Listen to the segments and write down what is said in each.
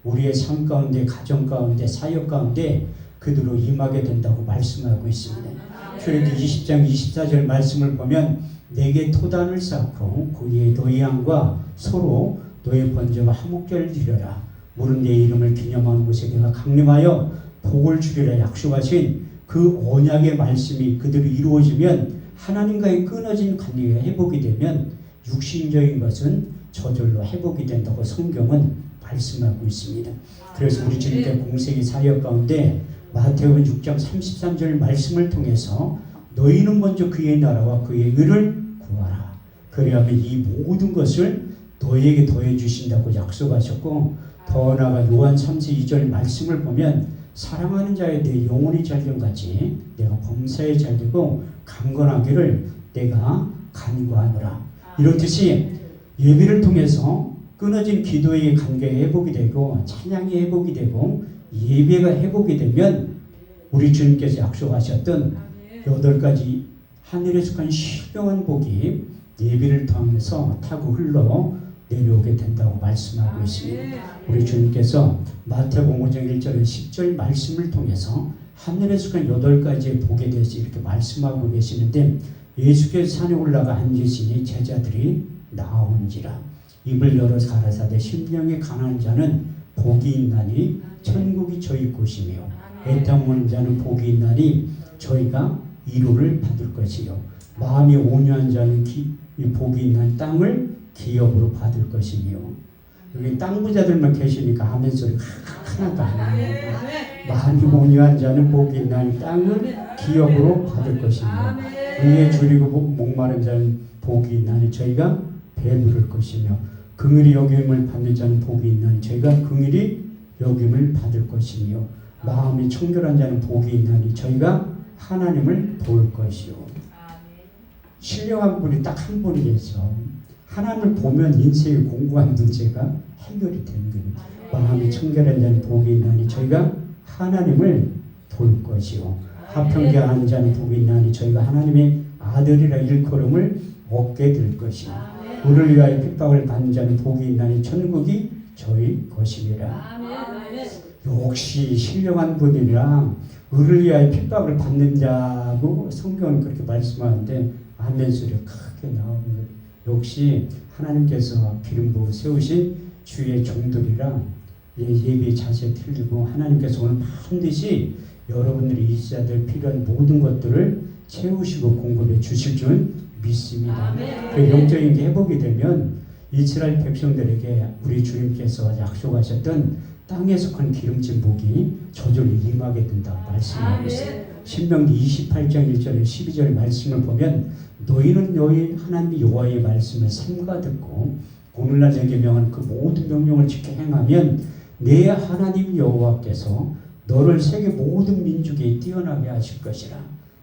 우리의 삶 가운데, 가정 가운데, 사역 가운데 그대로 임하게 된다고 말씀하고 있습니다. 출애굽기 20장 24절 말씀을 보면 내게 토단을 쌓고 그 위에 너희 양과 서로 너희 번제와 화목제를 드려라. 물은 내 이름을 기념하는 곳에 내가 강림하여 복을 주리라 약속하신 그 언약의 말씀이 그대로 이루어지면 하나님과의 끊어진 관계가 회복이 되면 육신적인 것은 저절로 회복이 된다고 성경은 말씀하고 있습니다. 그래서 우리 주님께 공생의 사역 가운데 마태복음 6장 33절 말씀을 통해서 너희는 먼저 그의 나라와 그의 의를 구하라. 그리하면 이 모든 것을 너희에게 더해 주신다고 약속하셨고, 더 나아가 요한 3서 2절 말씀을 보면 사랑하는 자의 내 영혼이 잘됨같이 내가 범사에 잘되고 강건하기를 내가 간구하노라. 이렇듯이 예배를 통해서 끊어진 기도의 관계가 회복이 되고 찬양이 회복이 되고 예배가 회복이 되면 우리 주님께서 약속하셨던 8가지 하늘에 속한 신령한 복이 예배를 통해서 타고 흘러 내려오게 된다고 말씀하고 있습니다. 우리 주님께서 마태복음 5장 1절 10절 말씀을 통해서 하늘에 속한 8가지의 복에 대해서 이렇게 말씀하고 계시는데, 예수께서 산에 올라가 앉으시니 제자들이 나온지라 입을 열어서 가라사대 심령이 강한 자는 복이 있나니 천국이 저희 곳이며 애탐 오는 자는 복이 있나니 저희가 위로를 받을 것이요 마음이 온유한 자는 복이 있나니 땅을 기업으로 받을 것이며. 여기 땅 부자들만 계시니까 하면 소리 하나도 안 나요. 마음이 온유한 자는 복이 있나니 땅을 기업으로 받을 것이며 의에 줄이고 목마른 자는 복이 있나니 저희가 배부를 것이며 긍휼히 여김을 받는 자는 복이 있나니 저희가 긍휼히 여김을 받을 것이며 마음이 청결한 자는 복이 있나니 저희가 하나님을 볼 것이요. 신령한 분이 딱 한 분이 계셔. 하나님을 보면 인생의 공고한 문제가 해결이 되는 거예요. 마음이 청결한 자는 복이 있나니 저희가 하나님을 볼 것이요. 화평케하는 자는 복이 있나니 저희가 하나님의 아들이라 일컬음을 얻게 될 것이요. 우리를 위하여 핍박을 받는 자는 복이 있나니 천국이 저희 것이니라. 역시 신령한 분이라 의를 위하여 핍박을 받는 자고 성경은 그렇게 말씀하는데 아멘 소리가 크게 나오는 거예요. 역시 하나님께서 기름 부어 세우신 주의 종들이라 예배 자세 틀리고 하나님께서 오늘 반드시 여러분들이 이 시대들 필요한 모든 것들을 채우시고 공급해 주실 줄 믿습니다. 그 영적인 게 회복이 되면 이스라엘 백성들에게 우리 주님께서 약속하셨던 땅에 속한 기름진 복이 저절로 임하게 된다고 말씀하고 있어요. 신명기 28장 1절에 12절 말씀을 보면 너희는 너희 하나님 여호와의 말씀을 삼가 듣고 오늘날 내게 명한 그 모든 명령을 지켜 행하면 내 하나님 여호와께서 너를 세계 모든 민족에 뛰어나게 하실 것이라.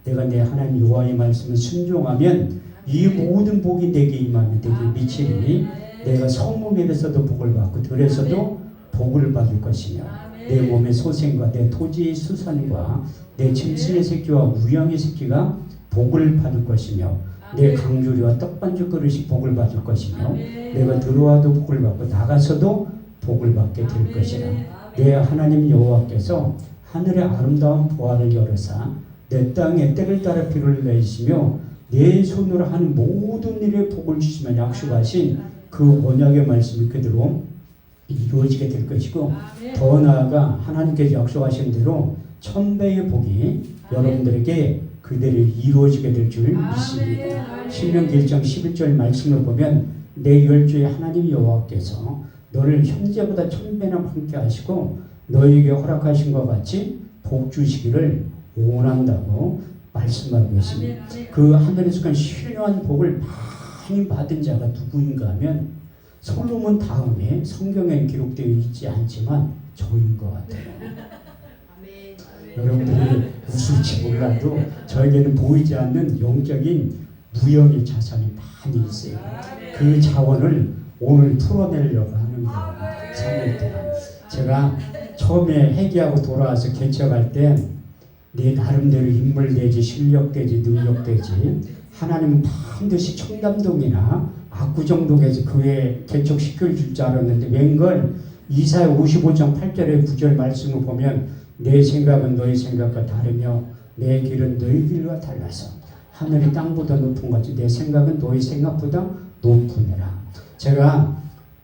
내가 내 하나님 여호와의 말씀을 순종하면 이 모든 복이 내게 임하면 내게 미치리니 내가 성문에서도 복을 받고 들에서도 복을 받을 것이며 내 몸의 소생과 내 토지의 수산과 내 짐승의 새끼와 우양의 새끼가 복을 받을 것이며 내 강주리와 떡반죽 그릇이 복을 받을 것이며 내가 들어와도 복을 받고 나가서도 복을 받게 될 것이라. 내 하나님 여호와께서 하늘의 아름다운 보화를 열어사 내 땅에 때를 따라 비를 내시며 내 손으로 하는 모든 일에 복을 주시면 약속하신 그 언약의 말씀이 그대로 이루어지게 될 것이고, 더 나아가 하나님께서 약속하신 대로 1000배의 복이 여러분들에게 그대로 이루어지게 될 줄 믿습니다. 신명기 1장 11절 말씀을 보면 내 열조의 하나님 여호와께서 너를 현재보다 1000배나 함께 하시고 너에게 허락하신 것 같이 복 주시기를 원한다고 말씀하고 있습니다. 그 하늘에 속한 신령한 복을 많이 받은 자가 누구인가 하면 솔로몬 다음에 성경에 기록되어 있지 않지만 저인 것 같아요. 여러분들이 웃을지 몰라도 저에게는 보이지 않는 영적인 무형의 자산이 많이 있어요. 그 자원을 오늘 풀어내려고 하는 거예요. 3일 동안. 제가 처음에 회개하고 돌아와서 개척할 때 내 나름대로 인물 되지 실력 되지 능력 되지 하나님은 반드시 청담동이나 압구정동에서 교회 개척시켜 줄 줄 알았는데 웬걸 이사야 55장 8절에 9절 말씀을 보면 내 생각은 너희 생각과 다르며 내 길은 너희 길과 달라서 하늘이 땅보다 높은 것이 내 생각은 너희 생각보다 높으니라. 제가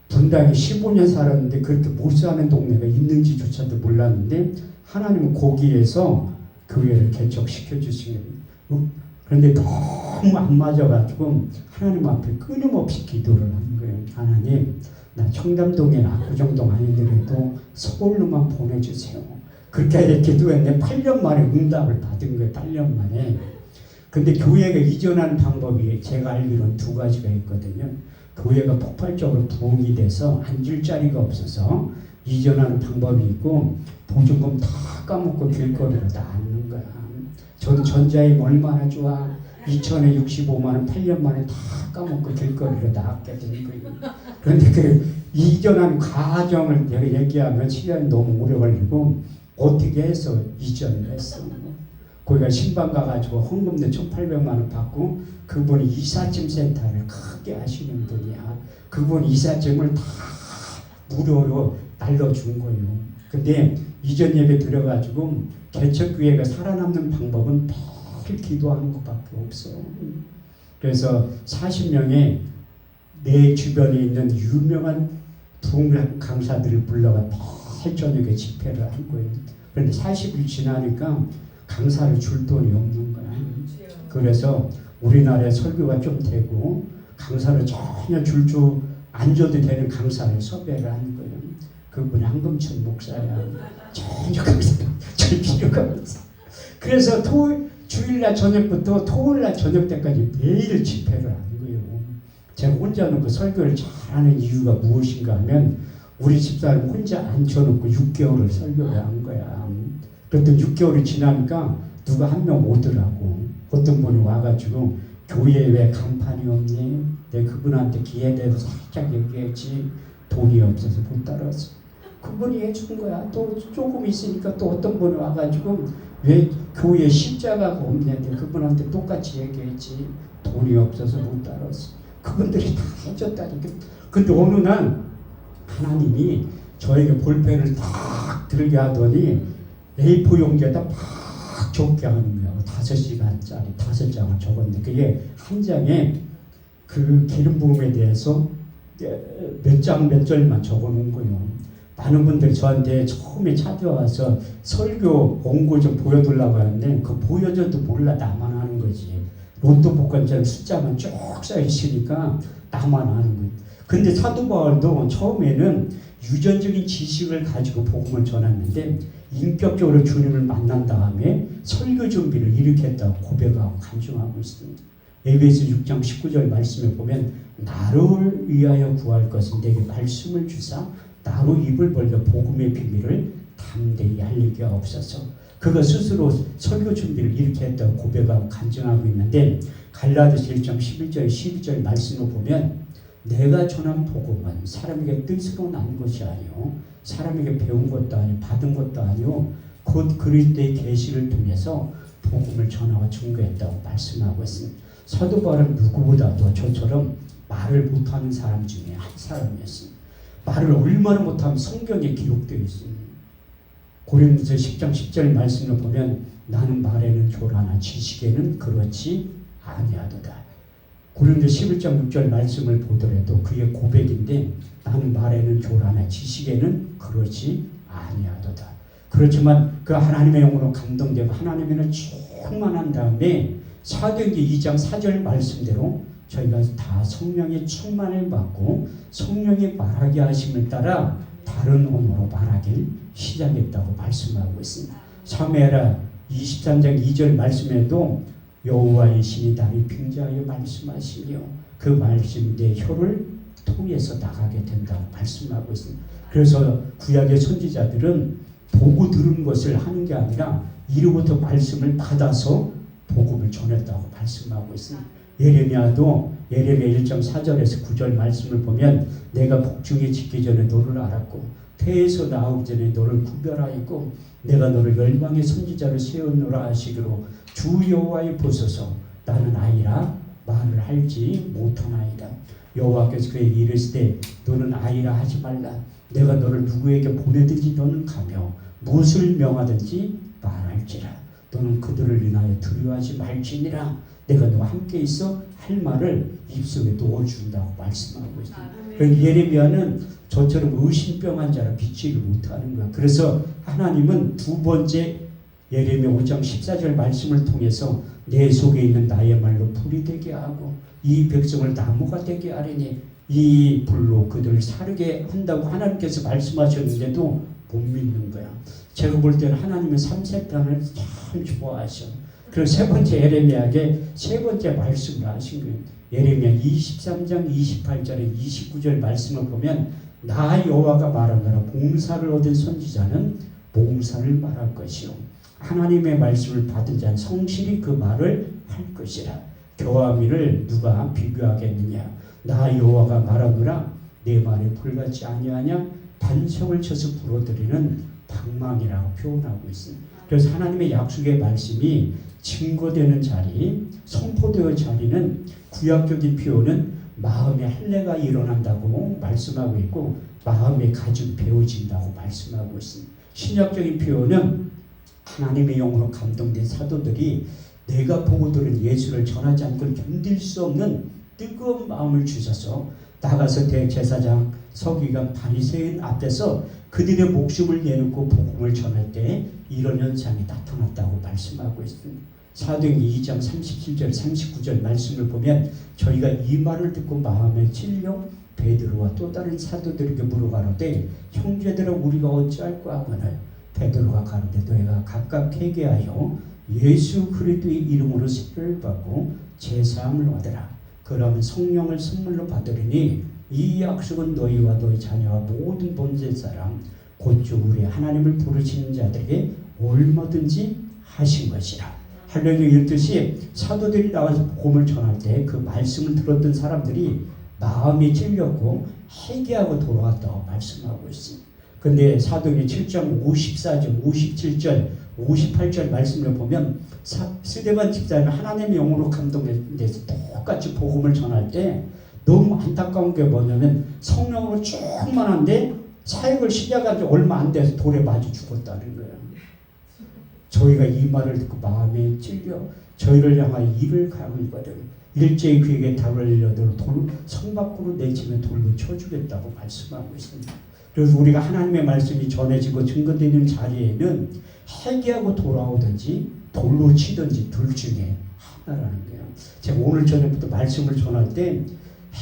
분당에 15년 살았는데 그렇게 못 사는 동네가 있는지조차도 몰랐는데 하나님은 거기에서 교회를 개척시켜 주신 거예요. 그런데 너무 안 맞아가지고 하나님 앞에 끊임없이 기도를 하는 거예요. 하나님, 나 청담동에 압구정동 아니더라도 서울로만 보내주세요. 그렇게 기도했는데 8년 만에 응답을 받은 거예요. 8년 만에. 근데 교회가 이전하는 방법이 제가 알기로는 두 가지가 있거든요. 교회가 폭발적으로 부흥이 돼서 앉을 자리가 없어서 이전하는 방법이 있고 보증금 다 까먹고 길거리로 다 앉는 거야. 저도 전자임 얼마나 좋아. 2천에 65만 원 8년 만에 다 까먹고 길거리로 나왔게 된 거예요. 그런데 그 이전한 과정을 내가 얘기하면 시간이 너무 오래 걸리고 어떻게 해서 이전을 했어. 거기가 신방 가가지고 헌금도 1,800만 원 받고 그분이 이삿짐 센터를 크게 하시는 분이야. 그분 이삿짐을 다 무료로 날려준 거예요. 근데 이전 예배 들어가지고 개척교회가 살아남는 방법은 매일 기도하는 것밖에 없어. 그래서 40명의 내 주변에 있는 유명한 부흥 강사들을 불러가 매일 저녁에 집회를 한 거예요. 그런데 40일 지나니까 강사를 줄 돈이 없는 거야. 그래서 우리나라에 설교가 좀 되고 강사를 전혀 안 줘도 되는 강사를 섭외를 한 거예요. 그분이 한금춘 목사야. 전혀 강사가 줄 필요가 없어. 그래서 주일날 저녁부터 토요일날 저녁 때까지 매일 집회를 하는 거예요. 제가 혼자 놓고 설교를 잘하는 이유가 무엇인가 하면 우리 집사람 혼자 앉혀놓고 6개월을 설교를 한 거야. 그랬더니 6개월이 지나니까 누가 한 명 오더라고. 어떤 분이 와가지고 교회에 왜 간판이 없니? 내가 그분한테 기회에 대해서 살짝 얘기했지. 돈이 없어서 못 따라왔어. 그분이 해준 거야. 또 조금 있으니까 또 어떤 분이 와가지고 왜 교회에 십자가가 없냐는데 그분한테 똑같이 얘기했지. 돈이 없어서 못 따라왔어. 그분들이 다 해줬다니까. 근데 어느 날 하나님이 저에게 볼펜을 딱 들게 하더니 A4 용지에다 막 적게 하는 거야. 5시간짜리 5장을 적었는데 그게 한 장에 그 기름 부음에 대해서 몇 장 몇 절만 적어놓은 거예요. 많은 분들이 저한테 처음에 찾아와서 설교 원고 좀 보여달라고 하는데 그 보여줘도 몰라. 나만 하는 거지. 로또 복권처럼 숫자만 쭉 써있으니까 나만 하는 거예요. 근데 사도 바울도 처음에는 유전적인 지식을 가지고 복음을 전했는데 인격적으로 주님을 만난 다음에 설교 준비를 일으켰다고 고백하고 간증하고 있습니다. 에베소 6장 19절 말씀에 보면 나를 위하여 구할 것은 내게 말씀을 주사 나로 입을 벌려 복음의 비밀을 담대히 알리게 하옵소서. 그가 스스로 설교 준비를 일으켰다고 고백하고 간증하고 있는데 갈라디아서 1장 11절 12절 말씀을 보면 내가 전한 복음은 사람에게 뜻으로 난 것이 아니요 사람에게 배운 것도 아니요 받은 것도 아니요 곧 그리스도의 계시를 통해서 복음을 전하고 증거했다고 말씀하고 있습니다. 사도 바울은 누구보다도 저처럼 말을 못하는 사람 중에 한 사람이었습니다. 말을 얼마나 못하면 성경에 기록되어 있습니다. 고린도서 10장 10절 말씀을 보면 나는 말에는 조라나 지식에는 그렇지 아니하도다. 고린도 11장 6절 말씀을 보더라도 그의 고백인데 나는 말에는 조라나 지식에는 그렇지 아니하도다. 그렇지만 그 하나님의 영으로 감동되고 하나님에는 충만한 다음에 사도행전 2장 4절 말씀대로 저희가 다 성령의 충만을 받고 성령의 말하게 하심을 따라 다른 언어로 말하길 시작했다고 말씀하고 있습니다. 사무엘하 23장 2절 말씀에도 여호와의 신이 다리 빙자하여 말씀하시며 그 말씀이 내 혀를 통해서 나가게 된다고 말씀하고 있습니다. 그래서 구약의 선지자들은 보고 들은 것을 하는 게 아니라 이로부터 말씀을 받아서 복음을 전했다고 말씀하고 있습니다. 예레미야도 예레미야 1장 4절에서 9절 말씀을 보면 내가 복중에 짓기 전에 너를 알았고 태에서 나오기 전에 너를 구별하였고 내가 너를 열방의 선지자로 세웠노라 하시기로 주 여호와의 보소서 나는 아이라 말을 할지 못하나이다. 여호와께서 그에게 이르시되 너는 아이라 하지 말라 내가 너를 누구에게 보내든지 너는 가며 무엇을 명하든지 말할지라. 너는 그들을 인하여 두려워하지 말지니라. 내가 너와 함께 있어 할 말을 입속에 넣어준다고 말씀하고 있습니다. 예레미야는 저처럼 의심병한 자라 비치를 못하는 거야. 그래서 하나님은 두 번째 예레미야 5장 14절 말씀을 통해서 내 속에 있는 나의 말로 불이 되게 하고 이 백성을 나무가 되게 하리니 이 불로 그들을 사르게 한다고 하나님께서 말씀하셨는데도 못 믿는 거야. 제가 볼 때는 하나님은 3세편을 참 좋아하셔. 그리고 세 번째 예레미야에게 세 번째 말씀을 하신 거예요. 예레미야 23장 28절에 29절 말씀을 보면 나 여호와가 말하노라 봉사를 얻은 선지자는 봉사를 말할 것이요 하나님의 말씀을 받은 자는 성실히 그 말을 할 것이라. 겨와 밀을 누가 비교하겠느냐. 나 여호와가 말하노라 내 말이 불같지 아니하냐. 반석을 쳐서 불어들이는 방망이라고 표현하고 있습니다. 그래서 하나님의 약속의 말씀이 증거되는 자리, 선포되어 자리는 구약적인 표현은 마음의 할례가 일어난다고 말씀하고 있고 마음의 가죽 베어진다고 말씀하고 있습니다. 신약적인 표현은 하나님의 영으로 감동된 사도들이 내가 보고 들은 예수를 전하지 않고 견딜 수 없는 뜨거운 마음을 주셔서 나가서 대제사장 서기관 바리새인 앞에서 그들의 목숨을 내놓고 복음을 전할 때 이런 현상이 나타났다고 말씀하고 있습니다. 사도행전 2장 37절 39절 말씀을 보면 저희가 이 말을 듣고 마음에 찔려 베드로와 또 다른 사도들에게 물어가로되 형제들아 우리가 어찌할까 하거늘 베드로가 가로되 너희가 각각 회개하여 예수 그리스도의 이름으로 세례를 받고 제사함을 얻으라. 그러면 성령을 선물로 받으리니 이 약속은 너희와 너희 자녀와 모든 본질 사람 곧주 우리 하나님을 부르시는 자들에게 얼마든지 하신 것이라. 할렐루야. 이렇듯이 사도들이 나와서 복음을 전할 때 그 말씀을 들었던 사람들이 마음이 찔렸고 회개하고 돌아왔다고 말씀하고 있습니다. 근데 사도행전 7장 54절, 57절, 58절 말씀을 보면 스데반 집사는 하나님의 영으로 감동돼서 똑같이 복음을 전할 때 너무 안타까운 게 뭐냐면 성령으로 충만한데 사역을 시작한 지 얼마 안 돼서 돌에 맞아 죽었다는 거예요. 저희가 이 말을 듣고 마음에 찔려 저희를 향하여 이를 가르거든 일제히 그에게 답을 여들어 성 밖으로 내치면 돌로 쳐주겠다고 말씀하고 있습니다. 그래서 우리가 하나님의 말씀이 전해지고 증거되는 자리에는 회개하고 돌아오든지 돌로 치든지 둘 중에 하나라는 거예요. 제가 오늘 저녁부터 말씀을 전할 때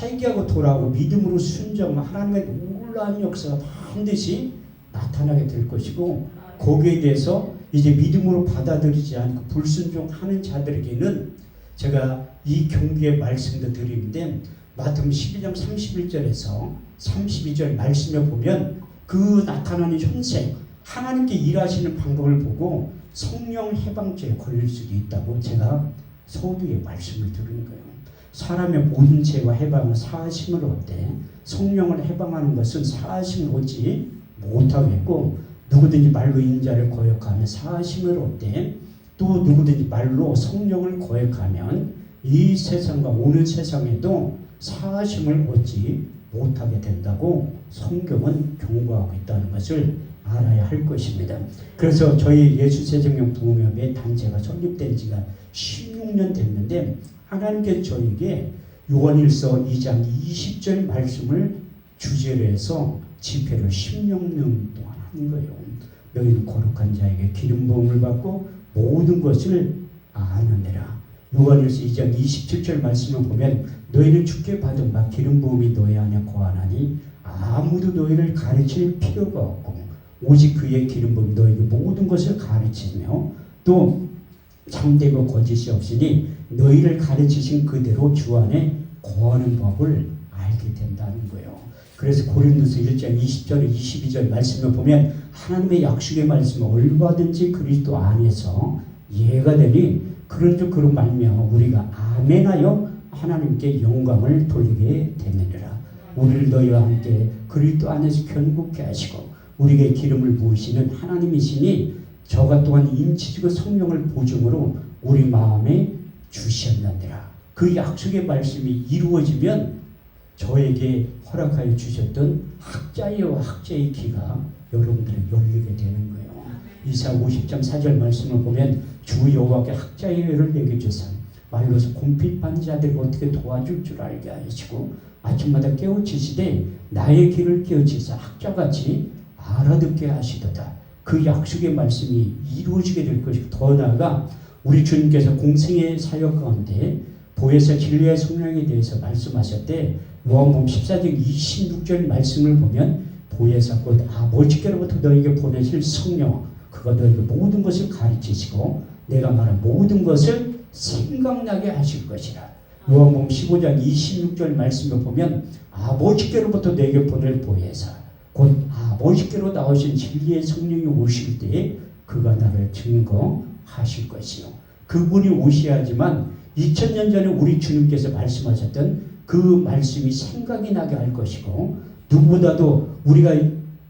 회개하고 돌아오고 믿음으로 순종하면 하나님의 놀라운 역사가 반드시 나타나게 될 것이고 거기에 대해서 이제 믿음으로 받아들이지 않고 불순종하는 자들에게는 제가 이 경기의 말씀도 드리는데 마태복음 12장 31절에서 32절 말씀에 보면 그 나타나는 현생 하나님께 일하시는 방법을 보고 성령 해방죄에 걸릴 수도 있다고 제가 서두에 말씀을 드리는 거예요. 사람의 모든 죄와 해방은 사하심을 얻되 성령을 해방하는 것은 사하심을 얻지 못하겠고 누구든지 말로 인자를 거역하면 사하심을 얻되 또 누구든지 말로 성령을 거역하면 이 세상과 오는 세상에도 사하심을 얻지 못하게 된다고 성경은 경고하고 있다는 것을 알아야 할 것입니다. 그래서 저희 예수새정령 부흥협의 단체가 설립된 지가 16년 됐는데 하나님께서 저에게 요한일서 2장 20절 말씀을 주제로 해서 집회를 16년 동안 한 거예요. 너희는 거룩한 자에게 기름 부음을 받고 모든 것을 아느니라. 요한일서 2장 27절 말씀을 보면 너희는 주께 받은 바 기름 부음이 너희 안에 거하나니 아무도 너희를 가르칠 필요가 없고 오직 그의 기름 부음이 너희에게 모든 것을 가르치며 또 참되고 거짓이 없으니 너희를 가르치신 그대로 주 안에 거하는 법을 알게 된다는 거예요. 그래서 고린도서 1장 20절 22절 말씀을 보면 하나님의 약속의 말씀은 얼마든지 그리스도 안에서 이해가 되니 그런즉 그로 말미암아 우리가 아멘하여 하나님께 영광을 돌리게 되느니라. 우리를 너희와 함께 그리스도 안에서 견고케 하시고 우리에게 기름을 부으시는 하나님이시니 저가 또한 인치시고 성령을 보증으로 우리 마음에 주셨느니라. 그 약속의 말씀이 이루어지면 저에게 허락하여 주셨던 학자와 학자의 귀가 여러분들에게 열리게 되는 거예요. 이사 50장 4절 말씀을 보면 주 여호와께 학자의 혀를 내게 주사 말로서 곰핍한 자들을 어떻게 도와줄 줄 알게 하시고 아침마다 깨우치시되 나의 길을 깨우치사 학자같이 알아듣게 하시도다. 그 약속의 말씀이 이루어지게 될 것이고 더 나아가 우리 주님께서 공생의 사역 가운데 보혜사 진리의 성령에 대해서 말씀하셨대. 요한복음 14장 26절 말씀을 보면 보혜사 곧 아버지께로부터 너에게 보내실 성령 그가 너에게 모든 것을 가르치시고 내가 말한 모든 것을 생각나게 하실 것이라. 요한복음 15장 26절 말씀을 보면 아버지께로부터 너에게 보낼 보혜사 곧 아버지께로 나오신 진리의 성령이 오실 때에 그가 나를 증거하실 것이요. 그분이 오셔야지만 2000년 전에 우리 주님께서 말씀하셨던 그 말씀이 생각이 나게 할 것이고 누구보다도 우리가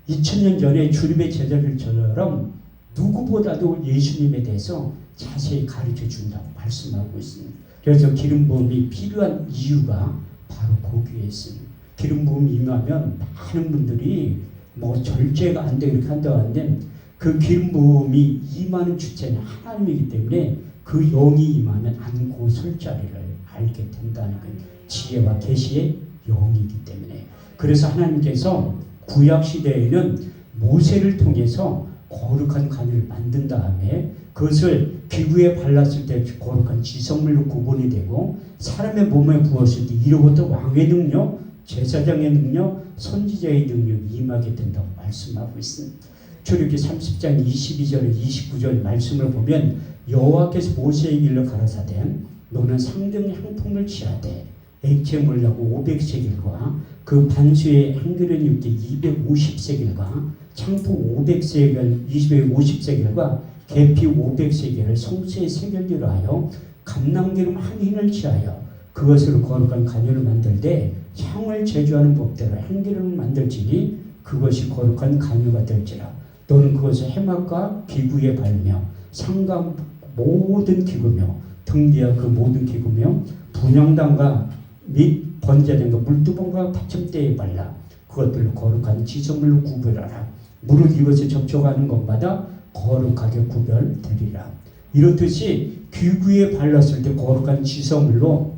2000년 전에 주님의 제자들처럼 누구보다도 예수님에 대해서 자세히 가르쳐 준다고 말씀하고 있습니다. 그래서 기름 부음이 필요한 이유가 바로 거기에 있습니다. 기름 부음이 임하면 많은 분들이 뭐 절제가 안 돼 이렇게 한다고 하는데 그 기름 부음이 임하는 주체는 하나님이기 때문에 그 영이 임하면 안고 설 자리를 알게 된다는 거예요. 지혜와 계시의 영이기 때문에. 그래서 하나님께서 구약 시대에는 모세를 통해서 거룩한 간을 만든 다음에 그것을 기구에 발랐을 때 거룩한 지성물로 구분이 되고 사람의 몸에 부었을 때 이로부터 왕의 능력, 제사장의 능력, 선지자의 능력이 임하게 된다고 말씀하고 있습니다. 출애굽기 30장 22절 29절 말씀을 보면 여호와께서 모세에게 일러 가라사대 너는 상등 향품을 취하되 액체물하고 500세겔과 그 반수의 한 그릇 육개 250세겔과 창포 500세겔 250세겔과 계피 500세겔을 성수의 세겔대로 하여 감람기름 한 흰을 취하여 그것으로 거룩한 간유를 만들되 향을 제조하는 법대로 향기름을 만들지니 그것이 거룩한 간유가 될지라. 너는 그것을 해막과 기구에 발며 상과 모든 기구며 등뒤와 그 모든 기구며 분향단과 및 번제된과 물두번과 받침대에 발라 그것들로 거룩한 지성물로 구별하라. 무릇 이것이 접촉하는 것마다 거룩하게 구별되리라. 이렇듯이 기구에 발랐을 때 거룩한 지성물로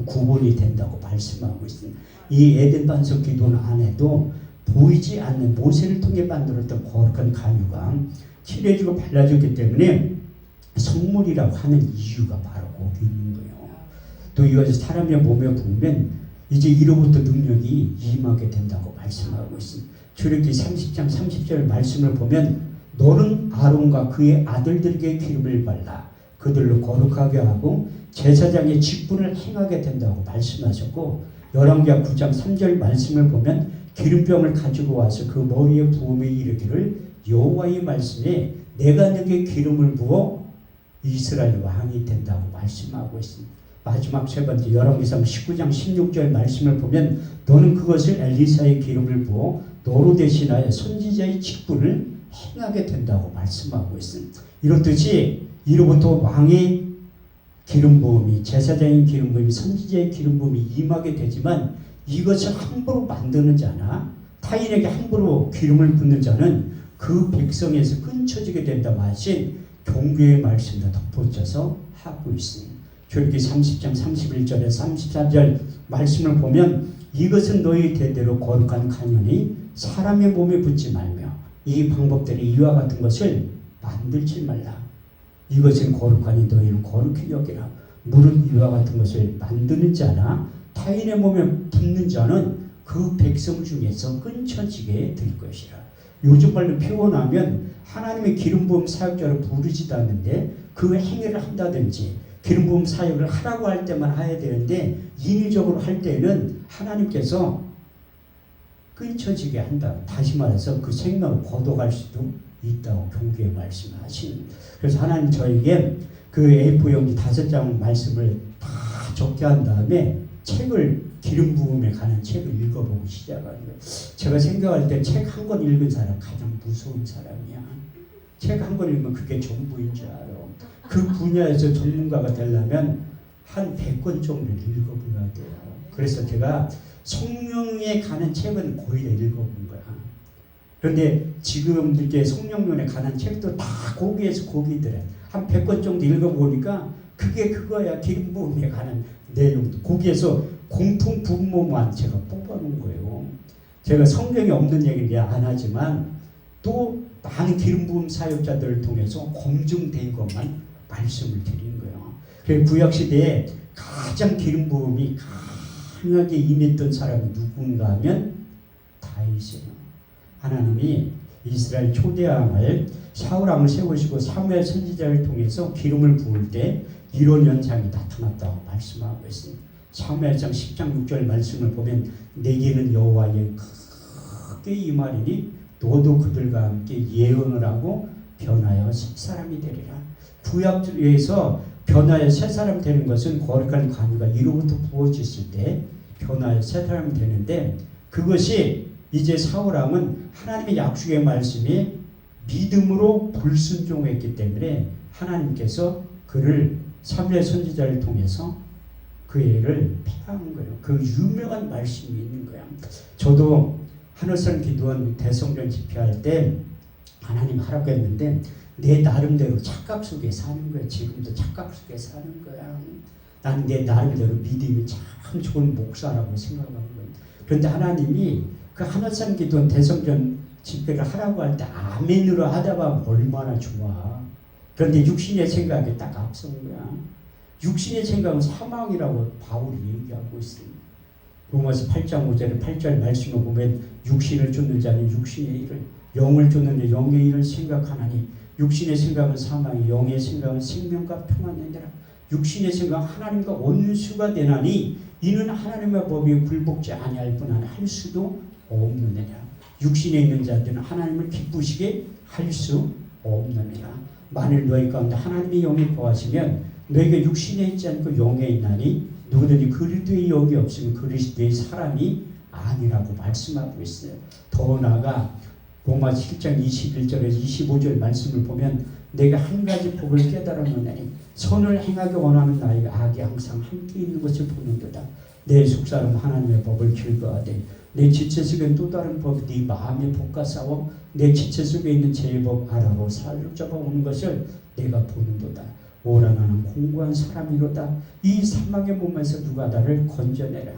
구분이 된다고 말씀하고 있습니다. 이 에덴 반석 기도 안에도 보이지 않는 모세를 통해 만들었던 거룩한 간유가 칠해지고 발라졌기 때문에 성물이라고 하는 이유가 바로 거기 있는 거예요. 또 이것이 사람의 몸에 부으면 이제 이로부터 능력이 임하게 된다고 말씀하고 있습니다. 출애굽기 30장 30절 말씀을 보면 너는 아론과 그의 아들들에게 기름을 발라 그들로 거룩하게 하고 제사장의 직분을 행하게 된다고 말씀하셨고 열왕기하 9장 3절 말씀을 보면 기름병을 가지고 와서 그 머리에 부음에 이르기를 여호와의 말씀에 내가 너에게 기름을 부어 이스라엘 왕이 된다고 말씀하고 있습니다. 마지막 세 번째 열왕기상 19장 16절 말씀을 보면 너는 그것을 엘리사의 기름을 부어 너로 대신하여 선지자의 직분을 행하게 된다고 말씀하고 있습니다. 이렇듯이 이로부터 왕의 기름 부음이 제사장의 기름 부음이 선지자의 기름 부음이 임하게 되지만 이것을 함부로 만드는 자나 타인에게 함부로 기름을 붓는 자는 그 백성에서 끊쳐지게 된다 하신 경고의 말씀도 덧붙여서 하고 있습니다. 출애굽기 30장 31절에 34절 말씀을 보면 이것은 너희 대대로 거룩한 간연이 사람의 몸에 붙지 말며 이 방법들이 이와 같은 것을 만들지 말라. 이것은 거룩하니 너희는 거룩히 여기라. 무릇 이와 같은 것을 만드는 자나 타인의 몸에 붙는 자는 그 백성 중에서 끊쳐지게 될 것이라. 요즘 말로 표현하면 하나님의 기름 부음 사역자로 부르지도 않는데 그 행위를 한다든지 기름 부음 사역을 하라고 할 때만 해야 되는데 인위적으로 할 때는 하나님께서 끊쳐지게 한다. 다시 말해서 그 생명을 거둬갈 수도 있다고 경고의 말씀하시는. 그래서 하나님 저에게 그 A4 용지 5장 말씀을 다 적게 한 다음에 책을 기름 부음에 관한 책을 읽어보고 시작하는 거예요. 제가 생각할 때 책 한 권 읽은 사람 가장 무서운 사람이야. 책 한 권 읽으면 그게 전부인 줄 알아. 그 분야에서 전문가가 되려면 한 100권 정도를 읽어봐야 돼요. 그래서 제가 성령에 가는 책은 거의 다 읽어본 거야. 그런데 지금 이렇게 성령론에 관한 책도 다 거기에서 거기더래. 한 100권 정도 읽어보니까 그게 그거야. 기름 부음에 관한 내용도 거기에서 공통 분모만 제가 뽑아놓은 거예요. 제가 성경에 없는 얘기는 안 하지만 또 많은 기름 부음 사역자들을 통해서 검증된 것만 말씀을 드린 거예요. 그래서 구약 시대에 가장 기름 부음이 강하게 임했던 사람이 누군가 하면 다윗이에요. 하나님이 이스라엘 초대왕을 사울왕을 세우시고 사무엘 선지자를 통해서 기름을 부을 때 이런 현상이 나타났다고 말씀하고 있습니다. 사무엘상 10장 6절 말씀을 보면 내게는 여호와의 크게 임하리니 너도 그들과 함께 예언을 하고 변하여 새 사람이 되리라. 구약에서 변하여 새 사람 되는 것은 거룩한 관유가 이로부터 부어졌을 때 변하여 새 사람이 되는데 그것이 이제 사울왕은 하나님의 약속의 말씀에 믿음으로 불순종했기 때문에 하나님께서 그를 사무엘 선지자를 통해서 그 애를 폐하는 거예요. 그 유명한 말씀이 있는 거예요. 저도 하늘선 기도원 대성전 집회할 때 하나님 하라고 했는데 내 나름대로 착각 속에 사는 거야. 지금도 착각 속에 사는 거야. 난 내 나름대로 믿음이 참 좋은 목사라고 생각하는 거예요. 그런데 하나님이 그 하늘산 기도원 대성전 집회를 하라고 할 때 아멘으로 하다 보면 얼마나 좋아. 그런데 육신의 생각이 딱 앞선 거야. 육신의 생각은 사망이라고 바울이 얘기하고 있습니다. 로마서 8장 5절에 8절 말씀을 보면 육신을 쫓는 자는 육신의 일을 영을 쫓는 자 영의 일을 생각하나니 육신의 생각은 사망이 영의 생각은 생명과 평안이니라. 육신의 생각은 하나님과 원수가 되나니 이는 하나님의 법이 굴복지 아니할 뿐 아니라 할 수도 없느니라. 육신에 있는 자들은 하나님을 기쁘시게 할 수 없느니라. 만일 너희 가운데 하나님의 영이 거하시면 너희가 육신에 있지 않고 영에 있나니 누구든지 그리스도의 영이 없으면 그리스도의 사람이 아니라고 말씀하고 있어요. 더 나아가 로마 7장 21절에서 25절 말씀을 보면 내가 한 가지 법을 깨달았느니 선을 행하기 원하는 나에게 악이 항상 함께 있는 것을 보는도다. 내 속사람 하나님의 법을 즐거워하되 내 지체 속에 또 다른 법 네 마음에 복과 싸워 내 지체 속에 있는 제법 알아보 사로잡아 오는 것을 내가 보는도다. 오라 나는 공고한 사람이로다. 이 사망의 몸에서 누가 나를 건져내라.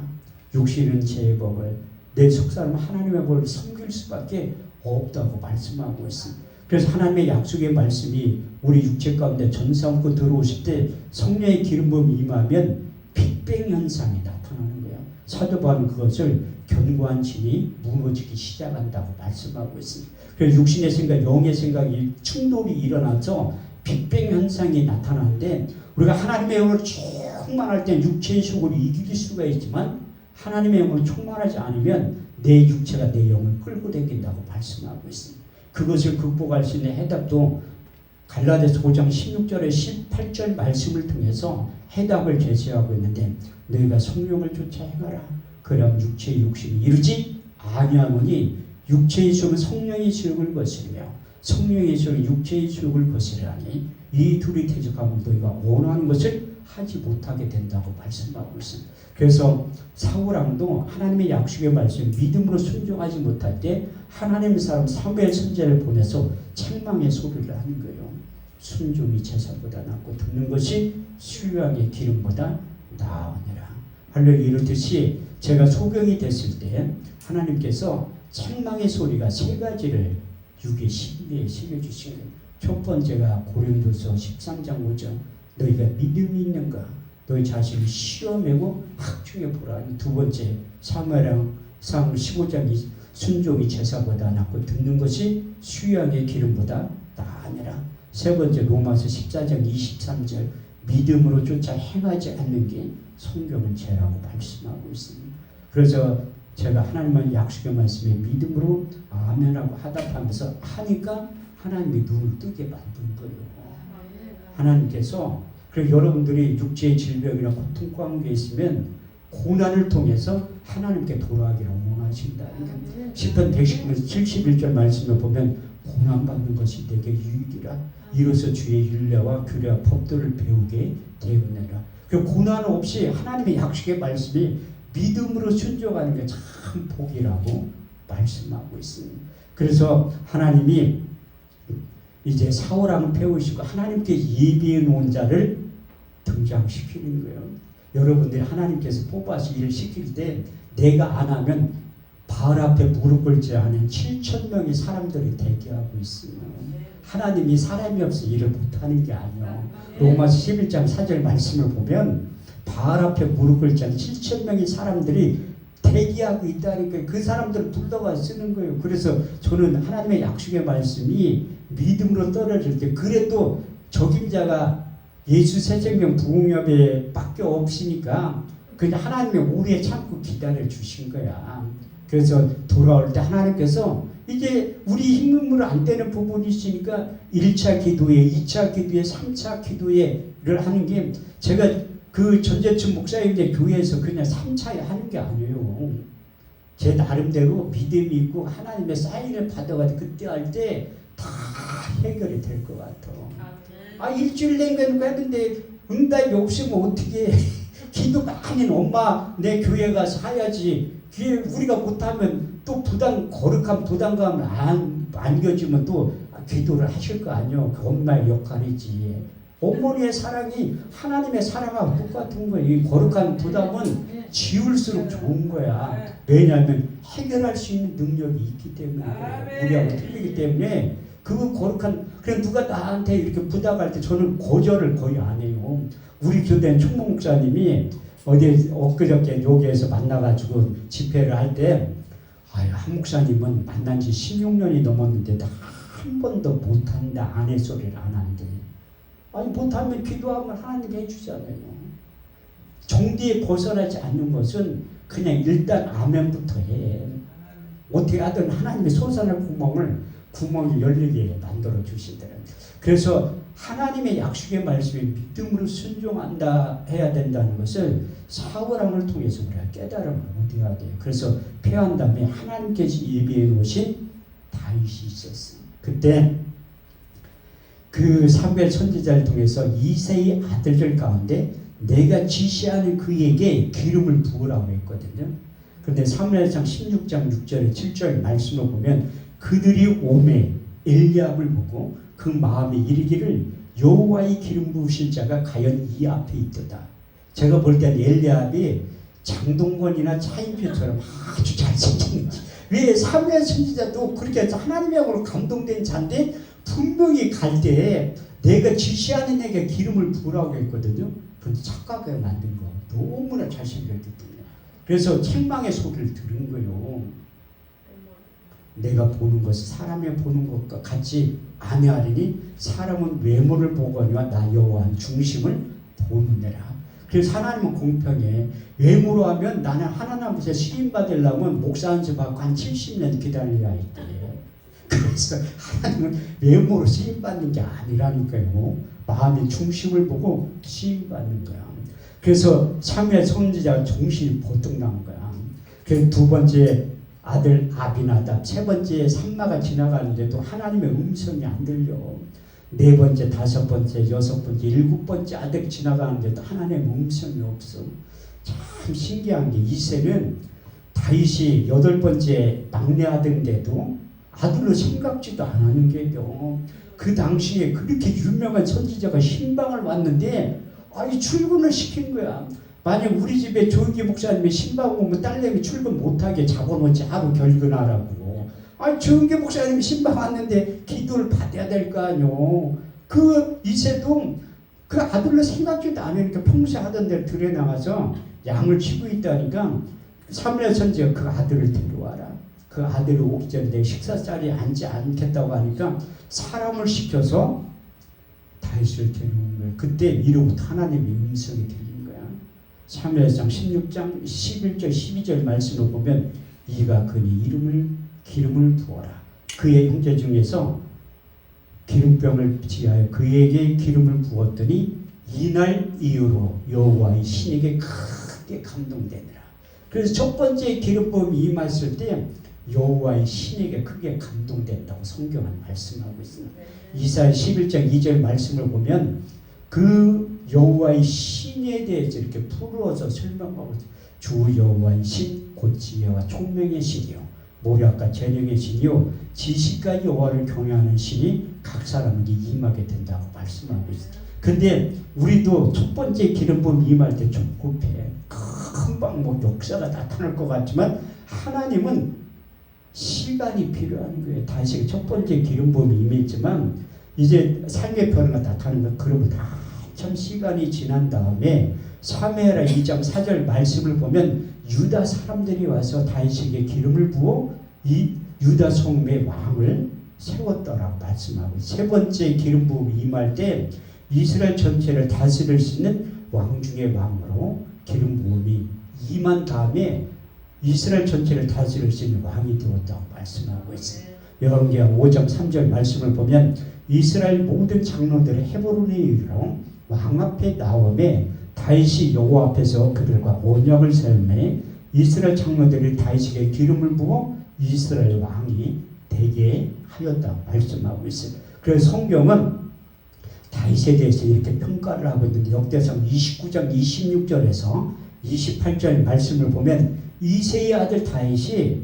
육신은 제법을 내 속사람 하나님의 법을 섬길 수밖에 없다고 말씀하고 있습니다. 그래서 하나님의 약속의 말씀이 우리 육체 가운데 전사함고 들어오실 때 성령의 기름 부음이 임하면 빅뱅 현상이 나타나는 거예요. 사도 바울은 그것을 견고한 진이 무너지기 시작한다고 말씀하고 있습니다. 그래서 육신의 생각, 영의 생각이 충돌이 일어나서 빅뱅 현상이 나타나는데 우리가 하나님의 영으로 충만할 때 육체의 속으로 이길 수가 있지만 하나님의 영으로 충만하지 않으면 내 육체가 내 영을 끌고 다닌다고 말씀하고 있습니다. 그것을 극복할 수 있는 해답도 갈라디아서 5장 16절에 18절 말씀을 통해서 해답을 제시하고 있는데 너희가 성령을 쫓아 행하라. 그럼 육체의 욕심이 이루지 아니하노니 육체의 수욕은 성령의 수욕을 거스르며 성령의 수욕은 육체의 수욕을 거스르라니 이 둘이 대적하면 너희가 원하는 것을 하지 못하게 된다고 말씀하고 있습니다. 그래서 사울왕도 하나님의 약속의 말씀 믿음으로 순종하지 못할 때 하나님의 사람 사무엘 선지자를 보내서 책망의 소리를 하는 거예요. 순종이 제사보다 낫고 듣는 것이 수양의 기름보다 나으니라. 할렐루야. 이렇듯이 제가 소경이 됐을 때 하나님께서 책망의 소리가 세 가지를 육의 신비에 새겨주신 거예요. 첫 번째가 고린도서 13장 5절 너희가 믿음이 있는가 너희 자신을 시험하고 확증해 보라. 두 번째 사무엘상 15장 순종이 제사보다 낫고 듣는 것이 수양의 기름보다 나으니라. 세 번째 로마서 14장 23절 믿음으로 쫓아 행하지 않는 게 성경은 죄라고 말씀하고 있습니다. 그래서 제가 하나님의 약속의 말씀에 믿음으로 아멘하고 하답하면서 하니까 하나님이 눈을 뜨게 만든 거예요. 하나님께서 그래서 여러분들이 육체의 질병이나 고통 가운데 있으면 고난을 통해서 하나님께 돌아가기를 원하신다. 시편 119편 71절 말씀을 보면 고난받는 것이 내게 유익이라. 이로써 주의 율례와 규례와 법도를 배우게 되었느니라. 그 고난 없이 하나님의 약속의 말씀이 믿음으로 순종하는 게 참 복이라고 말씀하고 있습니다. 그래서 하나님이 이제 사울왕을 배우시고 하나님께 예비해 놓은 자를 등장시키는 거예요. 여러분들이 하나님께서 뽑아서 일을 시킬 때 내가 안 하면 바알 앞에 무릎 꿇지 않은 7,000명의 사람들이 대기하고 있으면 하나님이 사람이 없어 일을 못하는 게 아니에요. 로마서 11장 4절 말씀을 보면 바알 앞에 무릎 꿇지 않은 7,000명의 사람들이 대기하고 있다니까 그 사람들을 불러가 쓰는 거예요. 그래서 저는 하나님의 약속의 말씀이 믿음으로 떨어질 때 그래도 적임자가 예수 새생명 부흥협에 밖에 없으니까 그냥 하나님의 오래 참고 기다려 주신 거야. 그래서 돌아올 때 하나님께서 이제 우리 힘으로 안 되는 부분이 있으니까 1차 기도에 2차 기도에 3차 기도에를 하는 게 제가 그 전재춘 목사님들 교회에서 그냥 3차에 하는 게 아니에요. 제 나름대로 믿음이 있고 하나님의 사인을 받아가지고 그때 할 때 다 해결이 될 것 같아. 일주일 내내는 했는데 응답이 없으면 어떻게 기도 많이 엄마 내 교회 가서 해야지. 우리가 못하면 또 거룩한 부담감을 안 안겨주면 또 기도를 하실 거 아니요. 그 엄마의 역할이지. 어머니의 사랑이 하나님의 사랑하고 똑같은 거예요. 이 거룩한 부담은 지울수록 좋은 거야. 왜냐하면 해결할 수 있는 능력이 있기 때문에 우리하고 틀리기 때문에 그 거룩한 그냥 누가 나한테 이렇게 부탁할 때 저는 거절을 거의 안 해요. 우리 교대는 총무 목사님이 엊그저께 여기에서 만나가지고 집회를 할 때 한 목사님은 만난 지 16년이 넘었는데 한 번도 못한다 아내 소리를 안 한대. 못하면 기도하면 하나님이 해주잖아요. 정리에 벗어나지 않는 것은 그냥 일단 아멘부터 해. 어떻게 하든 하나님의 솟아날 구멍이 열리게 만들어 주시더라고요. 그래서 하나님의 약속의 말씀에 믿음으로 순종한다 해야 된다는 것을 사울왕을 통해서 우리가 깨달음을 얻어야 돼요. 그래서 패한 다음에 하나님께서 예비해 놓으신 다윗이 있었어요. 그때 그 사무엘 선지자를 통해서 이새의 아들들 가운데 내가 지시하는 그에게 기름을 부으라고 했거든요. 그런데 사무엘상 16장 6절에 7절 말씀을 보면 그들이 오매 엘리압을 보고 그 마음에 이르기를 여호와의 기름 부으실 자가 과연 이 앞에 있도다. 제가 볼 때는 엘리압이 장동건이나 차인표처럼 아주 잘생긴 거지. 왜 사무엘 선지자도 그렇게 해서 하나님의 감동된 자인데 분명히 갈 때 내가 지시하는 에게 기름을 부으라고 했거든요. 그런데 착각하게 만든 거 너무나 잘생겼기 때문에 그래서 책망의 소리를 들은 거예요. 내가 보는 것을 사람이 보는 것과 같이 아니하리니 사람은 외모를 보거니와 나 여호와는 중심을 보느니라. 그래서 하나님은 공평해. 외모로 하면 나는 하나님 앞에서 시인받으려면 목사 안수 받고 한 70년 기다려야 했대. 그래서 하나님은 외모로 시인받는 게 아니라니까요. 마음의 중심을 보고 시인받는 거야. 그래서 사무엘 선지자가 정신이 번뜩 난 거야. 그래서 두 번째 아들 아비나답, 세 번째 산마가 지나가는데도 하나님의 음성이 안 들려. 네 번째, 다섯 번째, 여섯 번째, 일곱 번째 아들이 지나가는데도 하나님의 음성이 없어. 참 신기한 게 이새는 다윗이 여덟 번째 막내 아들인데도 아들로 생각지도 안 하는 게요. 그 당시에 그렇게 유명한 선지자가 신방을 왔는데 출근을 시킨 거야. 만약 우리 집에 조은기 목사님이 신방 오면 딸내미 출근 못하게 잡아놓지 하루 결근하라고. 조은기 목사님이 신방 왔는데 기도를 받아야 될 거 아니오. 그 이새도 그 아들로 생각지도 않으니까 평소에 하던 대로 들에 나가서 양을 치고 있다니까 사무엘 선지가 그 아들을 데려와라. 그 아들이 오기 전에 내 식사 자리에 앉지 않겠다고 하니까 사람을 시켜서 다윗을 데려온 거예요. 그때 이로부터 하나님의 음성이 들린 거야. 사무엘상 16장 11절 12절 말씀을 보면 이가 그니 기름을 부어라. 그의 형제 중에서 기름병을 지하여 그에게 기름을 부었더니 이날 이후로 여호와의 신에게 크게 감동되니라. 그래서 첫 번째 기름 부음이 임했을 때 여호와의 신에게 크게 감동된다고 성경은 말씀하고 있습니다. 이사야 11장 2절 말씀을 보면 그 여호와의 신에 대해서 이렇게 풀어서 설명하고 있어요. 주 여호와의 신 곧 지혜와 총명의 신이요 모략과 재능의 신이요 지식과 여호와를 경외하는 신이 각 사람에게 임하게 된다고 말씀하고 있습니다. 근데 우리도 첫 번째 기름 부음 임할 때 좀 급해. 금방 뭐 역사가 나타날 것 같지만 하나님은 시간이 필요한 거예요. 다시 첫 번째 기름 부음이 임했지만 이제 삶의 변화가 나타나면 그러면 한참 시간이 지난 다음에 사무엘하 2장 4절 말씀을 보면 유다 사람들이 와서 다윗에게 기름을 부어 이 유다 성읍의 왕을 세웠더라 말씀하고 세 번째 기름 부음이 임할 때 이스라엘 전체를 다스릴 수 있는 왕 중의 왕으로 기름 부음이 임한 다음에 이스라엘 전체를 다스릴 수 있는 왕이 되었다고 말씀하고 있습니다. 열왕기하 5장 3절 말씀을 보면 이스라엘 모든 장로들의 헤브론에 이르러 왕 앞에 나오매 다윗이 여호와 앞에서 그들과 언약을 세우매 이스라엘 장로들이 다윗에게 기름을 부어 이스라엘 왕이 되게 하였다고 말씀하고 있습니다. 그래서 성경은 다윗에 대해서 이렇게 평가를 하고 있는데 역대상 29장 26절에서 28절 말씀을 보면 이새의 아들 다윗이